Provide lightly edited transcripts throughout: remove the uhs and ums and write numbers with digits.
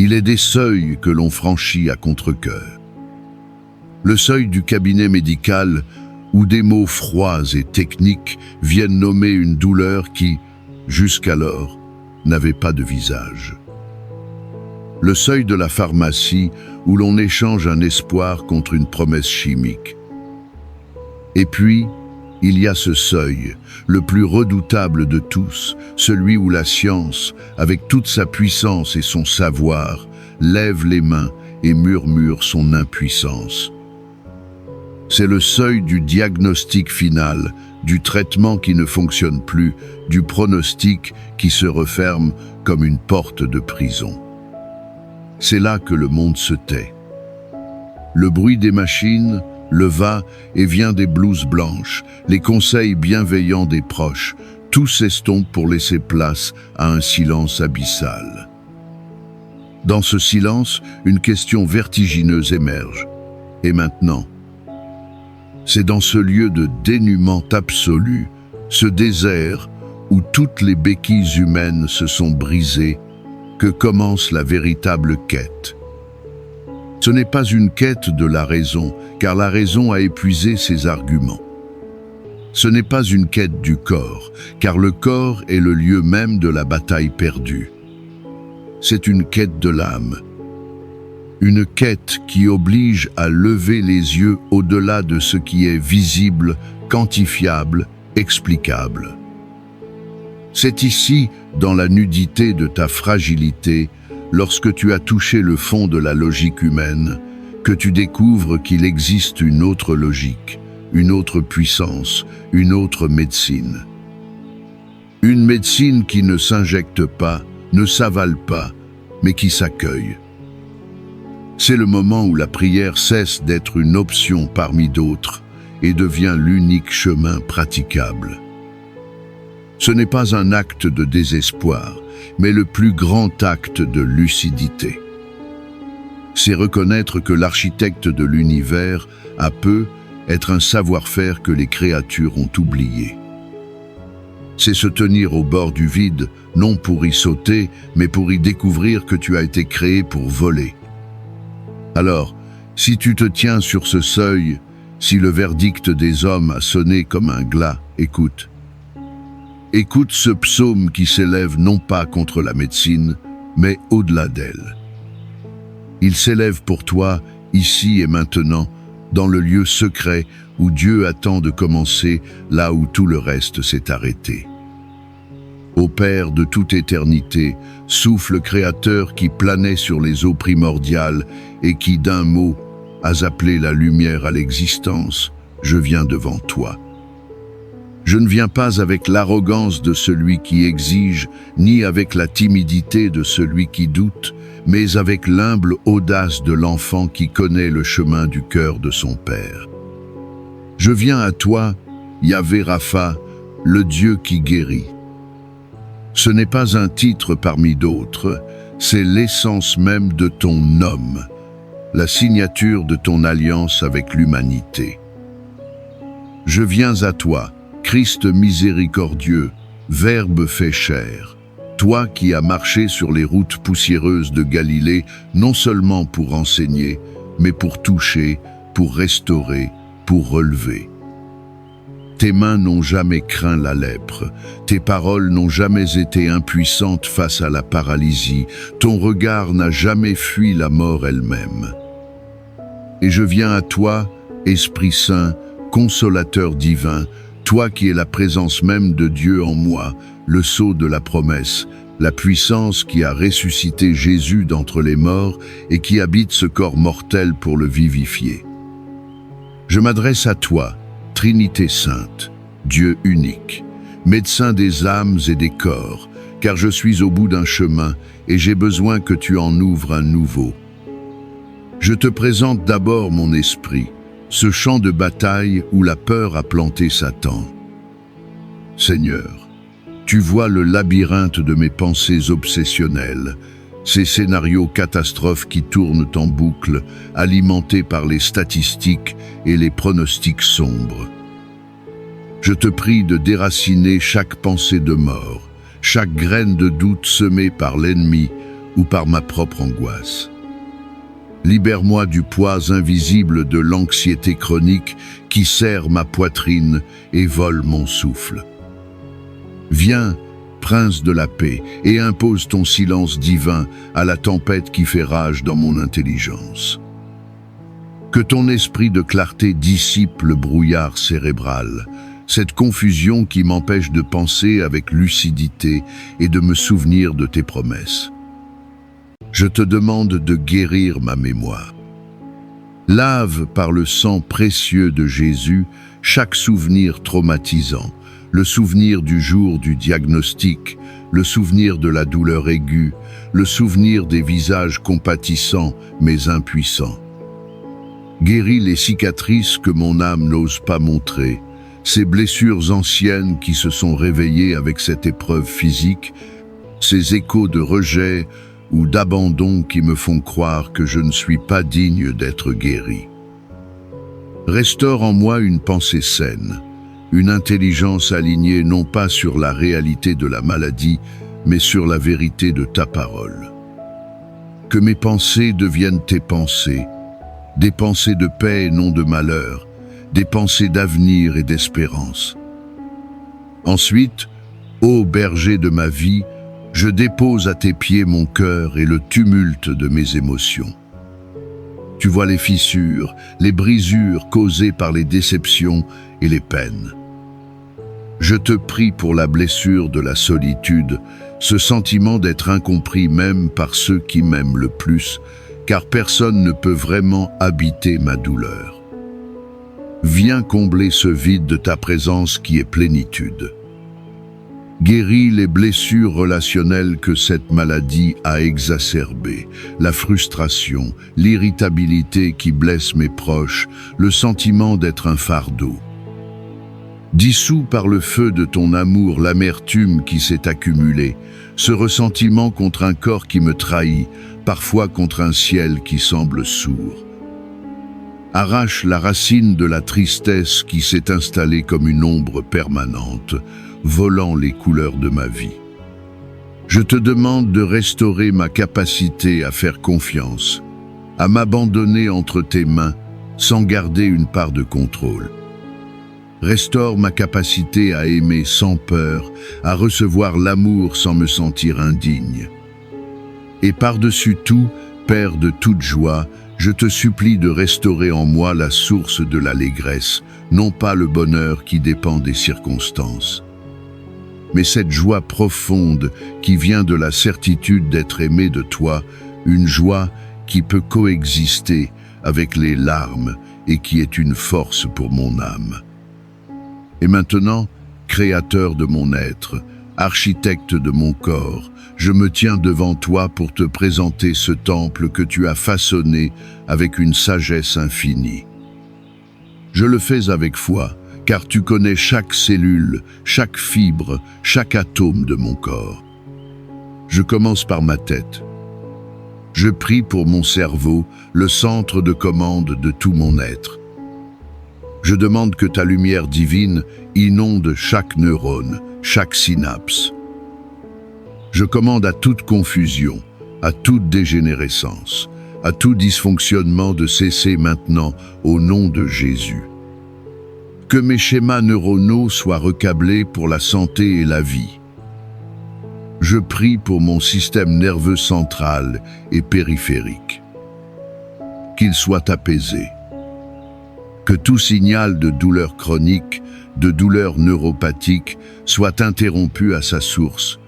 Il est des seuils que l'on franchit à contre-cœur. Le seuil du cabinet médical, où des mots froids et techniques viennent nommer une douleur qui, jusqu'alors, n'avait pas de visage. Le seuil de la pharmacie, où l'on échange un espoir contre une promesse chimique. Et puis, il y a ce seuil, le plus redoutable de tous, celui où la science, avec toute sa puissance et son savoir, lève les mains et murmure son impuissance. C'est le seuil du diagnostic final, du traitement qui ne fonctionne plus, du pronostic qui se referme comme une porte de prison. C'est là que le monde se tait. Le bruit des machines, le va-et-vient des blouses blanches, les conseils bienveillants des proches, tout s'estompe pour laisser place à un silence abyssal. Dans ce silence, une question vertigineuse émerge. Et maintenant ? C'est dans ce lieu de dénuement absolu, ce désert où toutes les béquilles humaines se sont brisées, que commence la véritable quête. Ce n'est pas une quête de la raison, car la raison a épuisé ses arguments. Ce n'est pas une quête du corps, car le corps est le lieu même de la bataille perdue. C'est une quête de l'âme. Une quête qui oblige à lever les yeux au-delà de ce qui est visible, quantifiable, explicable. C'est ici, dans la nudité de ta fragilité, lorsque tu as touché le fond de la logique humaine, que tu découvres qu'il existe une autre logique, une autre puissance, une autre médecine. Une médecine qui ne s'injecte pas, ne s'avale pas, mais qui s'accueille. C'est le moment où la prière cesse d'être une option parmi d'autres et devient l'unique chemin praticable. Ce n'est pas un acte de désespoir, mais le plus grand acte de lucidité. C'est reconnaître que l'architecte de l'univers a peut être un savoir-faire que les créatures ont oublié. C'est se tenir au bord du vide, non pour y sauter, mais pour y découvrir que tu as été créé pour voler. Alors, si tu te tiens sur ce seuil, si le verdict des hommes a sonné comme un glas, écoute. Écoute ce psaume qui s'élève non pas contre la médecine, mais au-delà d'elle. Il s'élève pour toi, ici et maintenant, dans le lieu secret où Dieu attend de commencer, là où tout le reste s'est arrêté. Ô Père de toute éternité, souffle créateur qui planait sur les eaux primordiales et qui d'un mot has appelé la lumière à l'existence, je viens devant toi. Je ne viens pas avec l'arrogance de celui qui exige, ni avec la timidité de celui qui doute, mais avec l'humble audace de l'enfant qui connaît le chemin du cœur de son Père. Je viens à toi, Yahvé Rapha, le Dieu qui guérit. Ce n'est pas un titre parmi d'autres, c'est l'essence même de ton nom, la signature de ton alliance avec l'humanité. Je viens à toi, Christ miséricordieux, Verbe fait chair, toi qui as marché sur les routes poussiéreuses de Galilée, non seulement pour enseigner, mais pour toucher, pour restaurer, pour relever. Tes mains n'ont jamais craint la lèpre, tes paroles n'ont jamais été impuissantes face à la paralysie, ton regard n'a jamais fui la mort elle-même. Et je viens à toi, Esprit Saint, consolateur divin, toi qui es la présence même de Dieu en moi, le sceau de la promesse, la puissance qui a ressuscité Jésus d'entre les morts et qui habite ce corps mortel pour le vivifier. Je m'adresse à toi, Trinité sainte, Dieu unique, médecin des âmes et des corps, car je suis au bout d'un chemin et j'ai besoin que tu en ouvres un nouveau. Je te présente d'abord mon esprit, ce champ de bataille où la peur a planté Satan. Seigneur, tu vois le labyrinthe de mes pensées obsessionnelles, ces scénarios catastrophes qui tournent en boucle, alimentés par les statistiques et les pronostics sombres. Je te prie de déraciner chaque pensée de mort, chaque graine de doute semée par l'ennemi, ou par ma propre angoisse. Libère-moi du poids invisible de l'anxiété chronique qui serre ma poitrine et vole mon souffle. Viens, Prince de la paix, et impose ton silence divin à la tempête qui fait rage dans mon intelligence. Que ton esprit de clarté dissipe le brouillard cérébral, cette confusion qui m'empêche de penser avec lucidité et de me souvenir de tes promesses. Je te demande de guérir ma mémoire. Lave par le sang précieux de Jésus chaque souvenir traumatisant, le souvenir du jour du diagnostic, le souvenir de la douleur aiguë, le souvenir des visages compatissants mais impuissants. Guéris les cicatrices que mon âme n'ose pas montrer, ces blessures anciennes qui se sont réveillées avec cette épreuve physique, ces échos de rejet ou d'abandon qui me font croire que je ne suis pas digne d'être guéri. Restaure en moi une pensée saine, une intelligence alignée non pas sur la réalité de la maladie, mais sur la vérité de ta parole. Que mes pensées deviennent tes pensées, des pensées de paix et non de malheur, des pensées d'avenir et d'espérance. Ensuite, ô berger de ma vie, je dépose à tes pieds mon cœur et le tumulte de mes émotions. Tu vois les fissures, les brisures causées par les déceptions et les peines. Je te prie pour la blessure de la solitude, ce sentiment d'être incompris même par ceux qui m'aiment le plus, car personne ne peut vraiment habiter ma douleur. Viens combler ce vide de ta présence qui est plénitude. Guéris les blessures relationnelles que cette maladie a exacerbées, la frustration, l'irritabilité qui blesse mes proches, le sentiment d'être un fardeau. Dissous par le feu de ton amour l'amertume qui s'est accumulée, ce ressentiment contre un corps qui me trahit, parfois contre un ciel qui semble sourd. Arrache la racine de la tristesse qui s'est installée comme une ombre permanente, volant les couleurs de ma vie. Je te demande de restaurer ma capacité à faire confiance, à m'abandonner entre tes mains sans garder une part de contrôle. Restaure ma capacité à aimer sans peur, à recevoir l'amour sans me sentir indigne. Et par-dessus tout, Père de toute joie, je te supplie de restaurer en moi la source de l'allégresse, non pas le bonheur qui dépend des circonstances, mais cette joie profonde qui vient de la certitude d'être aimé de toi, une joie qui peut coexister avec les larmes et qui est une force pour mon âme. Et maintenant, Créateur de mon être, architecte de mon corps, je me tiens devant toi pour te présenter ce temple que tu as façonné avec une sagesse infinie. Je le fais avec foi, car tu connais chaque cellule, chaque fibre, chaque atome de mon corps. Je commence par ma tête. Je prie pour mon cerveau, le centre de commande de tout mon être. Je demande que ta lumière divine inonde chaque neurone, chaque synapse. Je commande à toute confusion, à toute dégénérescence, à tout dysfonctionnement de cesser maintenant au nom de Jésus. Que mes schémas neuronaux soient recablés pour la santé et la vie. Je prie pour mon système nerveux central et périphérique. Qu'il soit apaisé. Que tout signal de douleur chronique, de douleur neuropathique soit interrompu à sa source.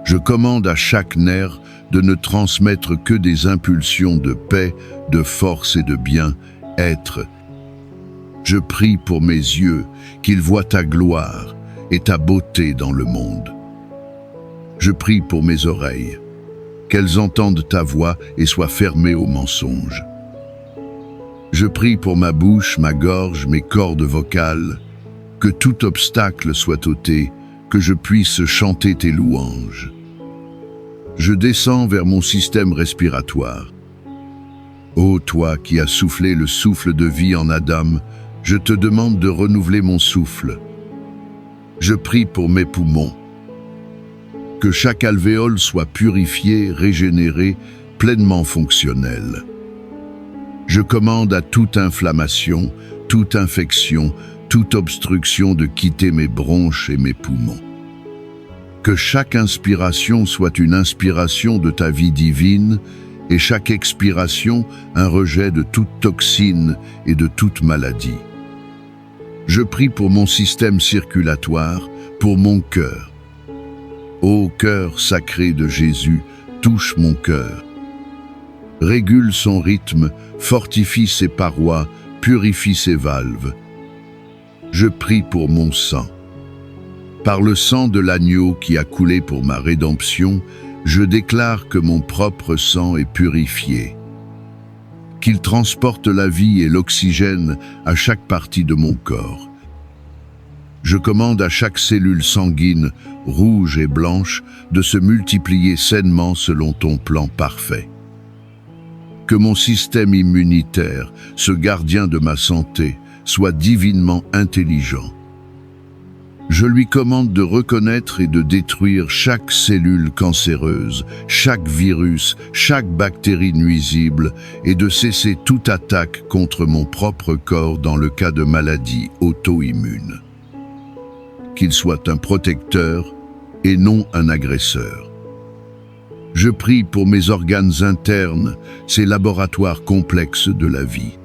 Je commande à chaque nerf de ne transmettre que des impulsions de paix, de force et de bien-être. Je prie pour mes yeux, qu'ils voient ta gloire et ta beauté dans le monde. Je prie pour mes oreilles, qu'elles entendent ta voix et soient fermées aux mensonges. Je prie pour ma bouche, ma gorge, mes cordes vocales, que tout obstacle soit ôté, que je puisse chanter tes louanges. Je descends vers mon système respiratoire. Ô toi qui as soufflé le souffle de vie en Adam, je te demande de renouveler mon souffle. Je prie pour mes poumons. Que chaque alvéole soit purifié, régénéré, pleinement fonctionnel. Je commande à toute inflammation, toute infection, toute obstruction de quitter mes bronches et mes poumons. Que chaque inspiration soit une inspiration de ta vie divine et chaque expiration un rejet de toute toxine et de toute maladie. Je prie pour mon système circulatoire, pour mon cœur. Ô cœur sacré de Jésus, touche mon cœur. Régule son rythme, fortifie ses parois, purifie ses valves. Je prie pour mon sang. Par le sang de l'agneau qui a coulé pour ma rédemption, je déclare que mon propre sang est purifié. Qu'il transporte la vie et l'oxygène à chaque partie de mon corps. Je commande à chaque cellule sanguine, rouge et blanche, de se multiplier sainement selon ton plan parfait. Que mon système immunitaire, ce gardien de ma santé, soit divinement intelligent. Je lui commande de reconnaître et de détruire chaque cellule cancéreuse, chaque virus, chaque bactérie nuisible et de cesser toute attaque contre mon propre corps dans le cas de maladies auto-immunes. Qu'il soit un protecteur et non un agresseur. Je prie pour mes organes internes, ces laboratoires complexes de la vie.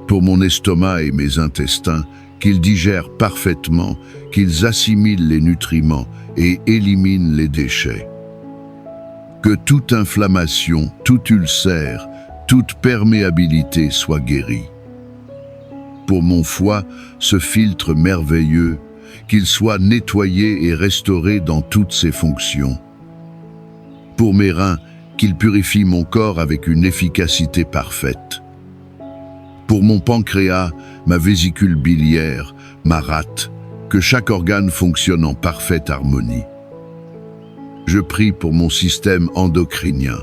Pour mon estomac et mes intestins, qu'ils digèrent parfaitement, qu'ils assimilent les nutriments et éliminent les déchets. Que toute inflammation, tout ulcère, toute perméabilité soit guérie. Pour mon foie, ce filtre merveilleux, qu'il soit nettoyé et restauré dans toutes ses fonctions. Pour mes reins, qu'il purifie mon corps avec une efficacité parfaite. Pour mon pancréas, ma vésicule biliaire, ma rate, que chaque organe fonctionne en parfaite harmonie. Je prie pour mon système endocrinien.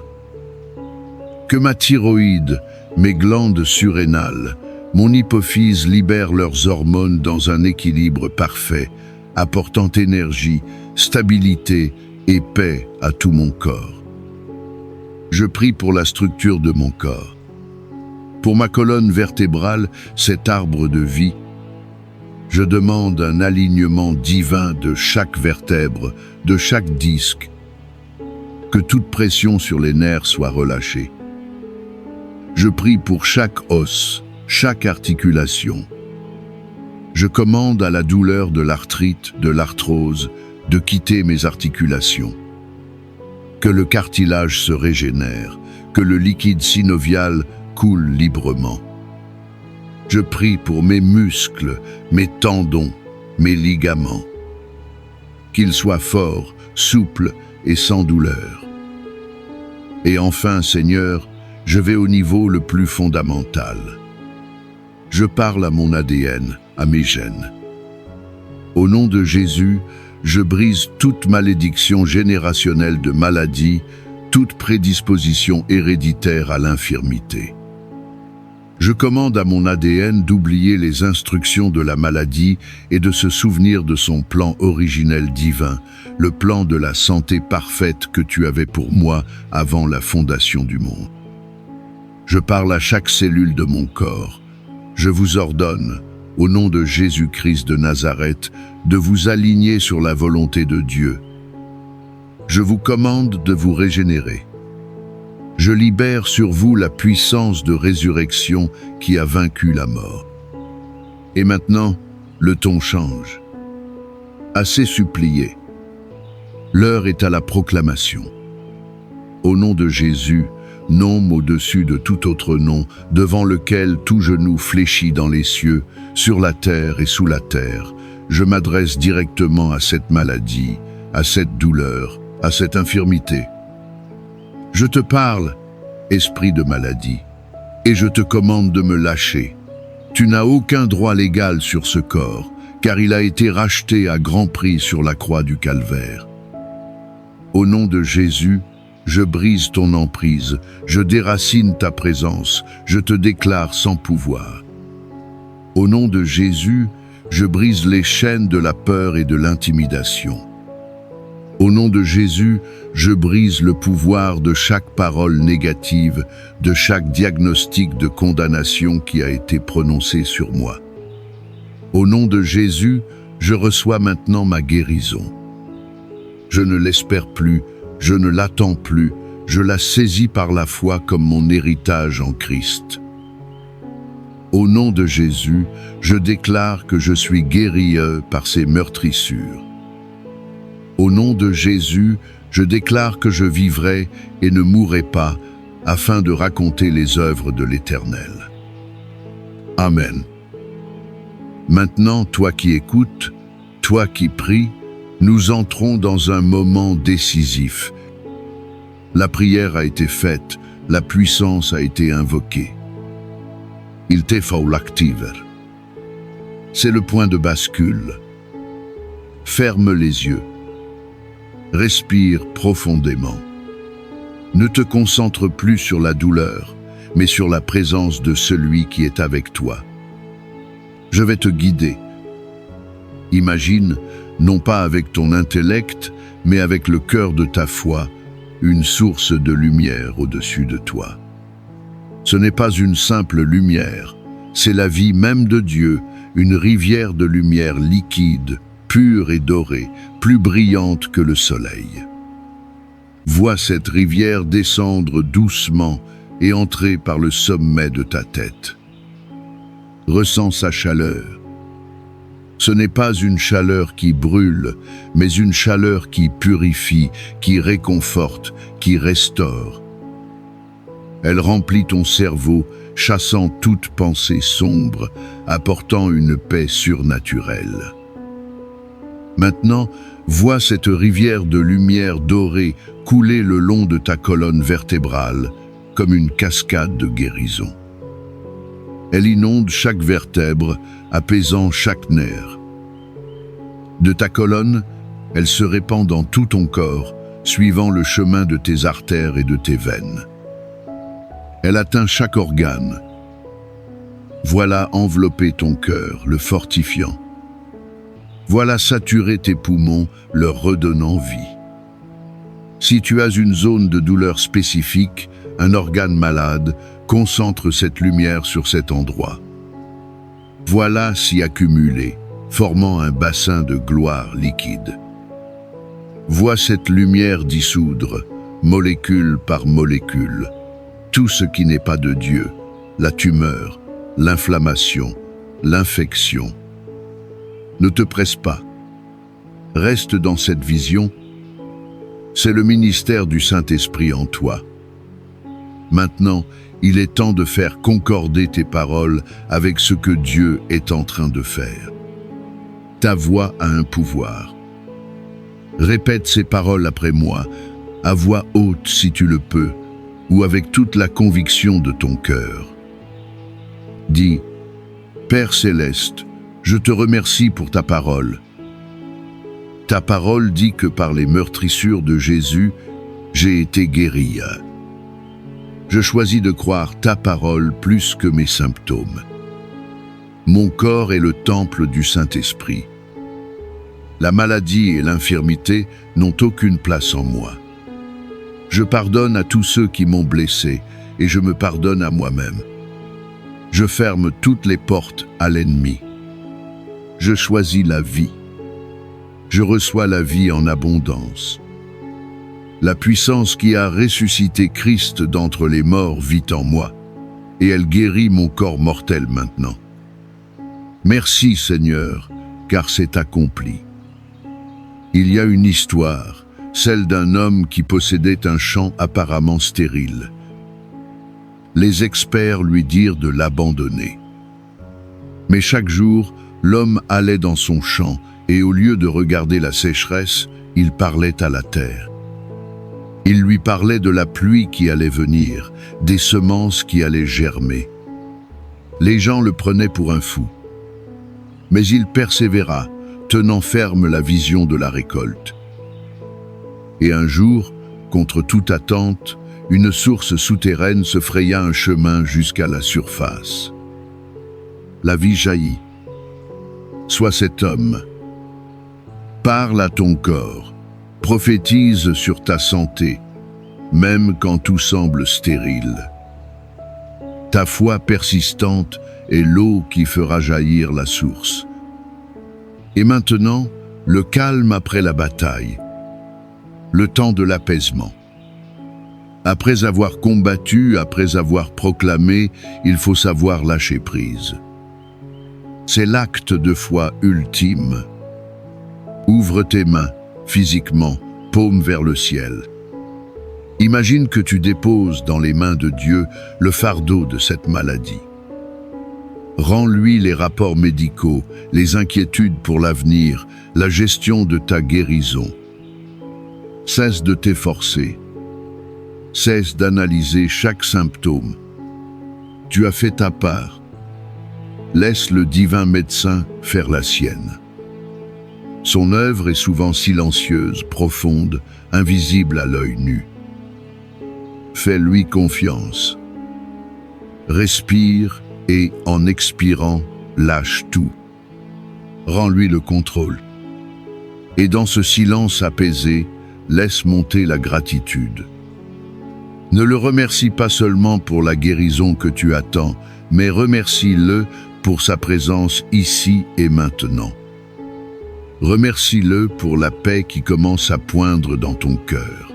Que ma thyroïde, mes glandes surrénales, mon hypophyse libèrent leurs hormones dans un équilibre parfait, apportant énergie, stabilité et paix à tout mon corps. Je prie pour la structure de mon corps. Pour ma colonne vertébrale, cet arbre de vie, je demande un alignement divin de chaque vertèbre, de chaque disque, que toute pression sur les nerfs soit relâchée. Je prie pour chaque os, chaque articulation. Je commande à la douleur de l'arthrite, de l'arthrose, de quitter mes articulations. Que le cartilage se régénère, que le liquide synovial coule librement. Je prie pour mes muscles, mes tendons, mes ligaments. Qu'ils soient forts, souples et sans douleur. Et enfin, Seigneur, je vais au niveau le plus fondamental. Je parle à mon ADN, à mes gènes. Au nom de Jésus, je brise toute malédiction générationnelle de maladie, toute prédisposition héréditaire à l'infirmité. Je commande à mon ADN d'oublier les instructions de la maladie et de se souvenir de son plan originel divin, le plan de la santé parfaite que tu avais pour moi avant la fondation du monde. Je parle à chaque cellule de mon corps. Je vous ordonne, au nom de Jésus-Christ de Nazareth, de vous aligner sur la volonté de Dieu. Je vous commande de vous régénérer. Je libère sur vous la puissance de résurrection qui a vaincu la mort. Et maintenant, le ton change. Assez supplié. L'heure est à la proclamation. Au nom de Jésus, nom au-dessus de tout autre nom, devant lequel tout genou fléchit dans les cieux, sur la terre et sous la terre, je m'adresse directement à cette maladie, à cette douleur, à cette infirmité. Je te parle, esprit de maladie, et je te commande de me lâcher. Tu n'as aucun droit légal sur ce corps, car il a été racheté à grand prix sur la croix du Calvaire. Au nom de Jésus, je brise ton emprise, je déracine ta présence, je te déclare sans pouvoir. Au nom de Jésus, je brise les chaînes de la peur et de l'intimidation. Au nom de Jésus, je brise le pouvoir de chaque parole négative, de chaque diagnostic de condamnation qui a été prononcé sur moi. Au nom de Jésus, je reçois maintenant ma guérison. Je ne l'espère plus, je ne l'attends plus, je la saisis par la foi comme mon héritage en Christ. Au nom de Jésus, je déclare que je suis guéri par ses meurtrissures. Au nom de Jésus, je déclare que je vivrai et ne mourrai pas, afin de raconter les œuvres de l'Éternel. Amen. Maintenant, toi qui écoutes, toi qui pries, nous entrons dans un moment décisif. La prière a été faite, la puissance a été invoquée. Il te faut l'activer. C'est le point de bascule. Ferme les yeux. Respire profondément. Ne te concentre plus sur la douleur, mais sur la présence de celui qui est avec toi. Je vais te guider. Imagine, non pas avec ton intellect, mais avec le cœur de ta foi, une source de lumière au-dessus de toi. Ce n'est pas une simple lumière, c'est la vie même de Dieu, une rivière de lumière liquide, pure et dorée, plus brillante que le soleil. Vois cette rivière descendre doucement et entrer par le sommet de ta tête. Ressens sa chaleur. Ce n'est pas une chaleur qui brûle, mais une chaleur qui purifie, qui réconforte, qui restaure. Elle remplit ton cerveau, chassant toute pensée sombre, apportant une paix surnaturelle. Maintenant, vois cette rivière de lumière dorée couler le long de ta colonne vertébrale, comme une cascade de guérison. Elle inonde chaque vertèbre, apaisant chaque nerf. De ta colonne, elle se répand dans tout ton corps, suivant le chemin de tes artères et de tes veines. Elle atteint chaque organe. Voilà envelopper ton cœur, le fortifiant. Voilà saturer tes poumons, leur redonnant vie. Si tu as une zone de douleur spécifique, un organe malade, concentre cette lumière sur cet endroit. Voilà s'y accumuler, formant un bassin de gloire liquide. Vois cette lumière dissoudre, molécule par molécule, tout ce qui n'est pas de Dieu, la tumeur, l'inflammation, l'infection. Ne te presse pas. Reste dans cette vision. C'est le ministère du Saint-Esprit en toi. Maintenant, il est temps de faire concorder tes paroles avec ce que Dieu est en train de faire. Ta voix a un pouvoir. Répète ces paroles après moi, à voix haute si tu le peux, ou avec toute la conviction de ton cœur. Dis, Père céleste, je te remercie pour ta parole. Ta parole dit que par les meurtrissures de Jésus, j'ai été guéri. Je choisis de croire ta parole plus que mes symptômes. Mon corps est le temple du Saint-Esprit. La maladie et l'infirmité n'ont aucune place en moi. Je pardonne à tous ceux qui m'ont blessé et je me pardonne à moi-même. Je ferme toutes les portes à l'ennemi. Je choisis la vie. Je reçois la vie en abondance. La puissance qui a ressuscité Christ d'entre les morts vit en moi, et elle guérit mon corps mortel maintenant. Merci Seigneur, car c'est accompli. Il y a une histoire, celle d'un homme qui possédait un champ apparemment stérile. Les experts lui dirent de l'abandonner. Mais chaque jour, l'homme allait dans son champ, et au lieu de regarder la sécheresse, il parlait à la terre. Il lui parlait de la pluie qui allait venir, des semences qui allaient germer. Les gens le prenaient pour un fou. Mais il persévéra, tenant ferme la vision de la récolte. Et un jour, contre toute attente, une source souterraine se fraya un chemin jusqu'à la surface. La vie jaillit. Sois cet homme. Parle à ton corps. prophétise sur ta santé, même quand tout semble stérile. Ta foi persistante est l'eau qui fera jaillir la source. Et maintenant, le calme après la bataille, le temps de l'apaisement. Après avoir combattu, après avoir proclamé, il faut savoir lâcher prise. C'est l'acte de foi ultime. Ouvre tes mains, physiquement, paume vers le ciel. Imagine que tu déposes dans les mains de Dieu le fardeau de cette maladie. Rends-lui les rapports médicaux, les inquiétudes pour l'avenir, la gestion de ta guérison. Cesse de t'efforcer. Cesse d'analyser chaque symptôme. Tu as fait ta part. Laisse le divin médecin faire la sienne. Son œuvre est souvent silencieuse, profonde, invisible à l'œil nu. Fais-lui confiance. Respire et, en expirant, lâche tout. Rends-lui le contrôle. Et dans ce silence apaisé, laisse monter la gratitude. Ne le remercie pas seulement pour la guérison que tu attends, mais remercie-le pour sa présence ici et maintenant. Remercie-le pour la paix qui commence à poindre dans ton cœur.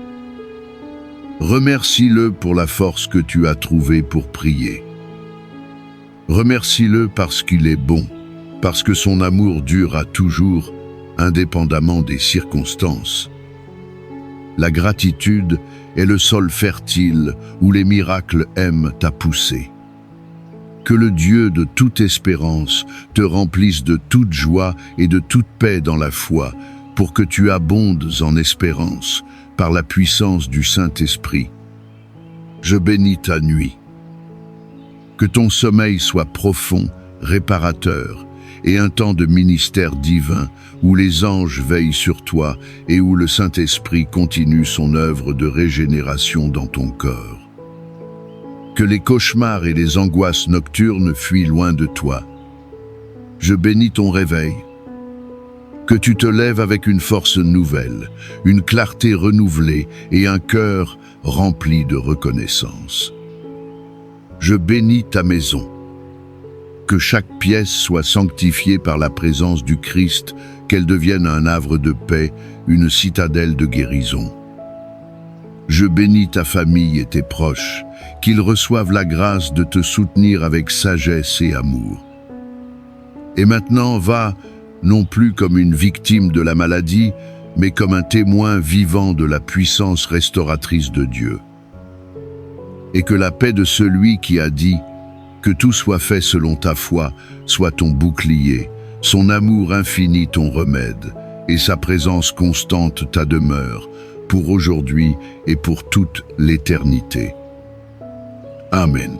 Remercie-le pour la force que tu as trouvée pour prier. Remercie-le parce qu'il est bon, parce que son amour durera toujours, indépendamment des circonstances. La gratitude est le sol fertile où les miracles aiment à pousser. Que le Dieu de toute espérance te remplisse de toute joie et de toute paix dans la foi, pour que tu abondes en espérance par la puissance du Saint-Esprit. Je bénis ta nuit. Que ton sommeil soit profond, réparateur, et un temps de ministère divin où les anges veillent sur toi et où le Saint-Esprit continue son œuvre de régénération dans ton corps. Que les cauchemars et les angoisses nocturnes fuient loin de toi. Je bénis ton réveil. Que tu te lèves avec une force nouvelle, une clarté renouvelée et un cœur rempli de reconnaissance. Je bénis ta maison. Que chaque pièce soit sanctifiée par la présence du Christ, qu'elle devienne un havre de paix, une citadelle de guérison. Je bénis ta famille et tes proches, qu'ils reçoivent la grâce de te soutenir avec sagesse et amour. Et maintenant, va, non plus comme une victime de la maladie, mais comme un témoin vivant de la puissance restauratrice de Dieu. Et que la paix de celui qui a dit « Que tout soit fait selon ta foi » soit ton bouclier, son amour infini ton remède, et sa présence constante ta demeure, pour aujourd'hui et pour toute l'éternité. Amen.